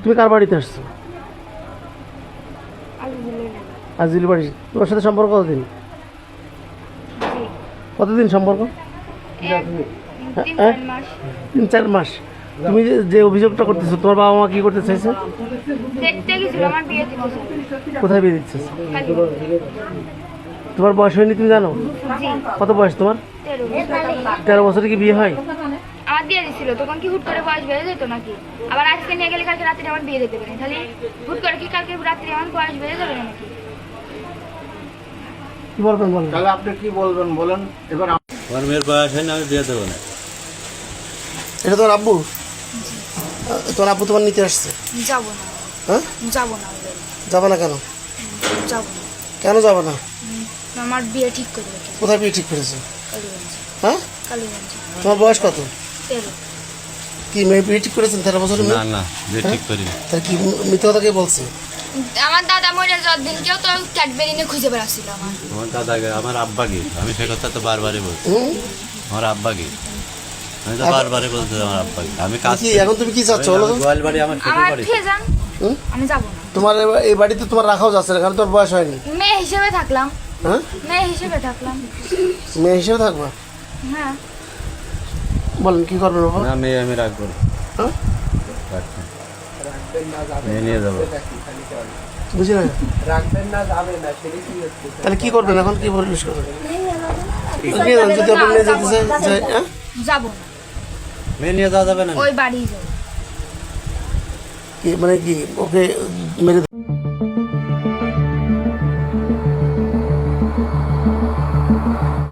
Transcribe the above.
তুমি কার বাড়িতে আসছো? আজিল বাড়ি। তোমার সাথে সম্পর্ক কতদিন? কতদিন সম্পর্ক? 3-4 মাস। তুমি যে অভিযোগটা করতেছো, তোমার বাবা মা কি করতে চাইছে? কোথায় বিয়ে দিচ্ছে? তোমার বয়স হয়নি তুমি জানো? কত বয়স তোমার? 13 বছরে কি বিয়ে হয়? আমার বিয়ে দিছিল তখন কি হুট করে বয়স বেড়ে যেত নাকি? আবার আজকে নিয়ে গেলে কালকে রাত্রে আমার বিয়ে দিতে পারেন, তাহলে হুট করে কি কালকে রাত্রে আমার বয়স বেড়ে যাবে নাকি? কি বলবেন বলেন। তাহলে আপনি কি বলবেন বলেন। এবার আমার মেয়ের বয়স হয় না, আমি বিয়ে দেবো না। এটা তোমার আব্বু? তোমার আব্বু তোমার নিতে আসছে? যাবো না। হ্যাঁ, যাবো না। যাবে না কেন? যাবো না। কেন যাবে না? আমার বিয়ে ঠিক করে রেখে। কোথায় বিয়ে ঠিক করেছো? কালীগঞ্জ। হ্যাঁ, কালীগঞ্জ। তোমার বয়স কত? 13। কি মেয়ে বিয়ে ঠিক করেছেন 13 বছরের না মেয়ে? না, বিয়ে ঠিক করিনি। তাই কি মিথ্যা কথা কে বলছে? আমার দাদা মরে যাওয়ার দিন কেউ তো ক্যাডবেরি নিয়ে খুঁজে বেড়াচ্ছিল আমার। আমার দাদাকে, আমার আব্বা কি, আমি সে কথা তো বারবারই বলছি। আমার আব্বা কি, আমি তো বারবারই বলছি আমার আব্বা কি। আমি কাজ কি এখন তুমি কি চাচ্ছ বলো তো? গোয়াল বাড়ি আমার শ্বশুর আমার বাড়ি। খেয়ে যান। আমি যাবো না। তোমার এই বাড়িতে তোমার রাখাও যাচ্ছে না কারণ তোর বয়স হয়নি। মেয়ে হিসেবে থাকলাম। হ্যাঁ, মেয়ে হিসেবে থাকলাম। মেয়ে হিসেবে থাকবা? হ্যাঁ। বলেন কি করবেন বাবা? না, মেয়ে আমি রাখবো না। হ্যাঁ, রাখবো। মেয়ে নিয়ে যাবো। বুঝি না। রাখবেন না, যাবে না, সেটা কি হচ্ছে? তাহলে কি করবেন এখন? কি পরিবেশ করবেন? যদি আপনার মেয়ে যেতে চায়, হ্যাঁ, যাবো না। মেয়ে নিয়ে যাওয়া যাবে না। ওই বাড়ি যাবো। কি মানে কি ওকে মেরে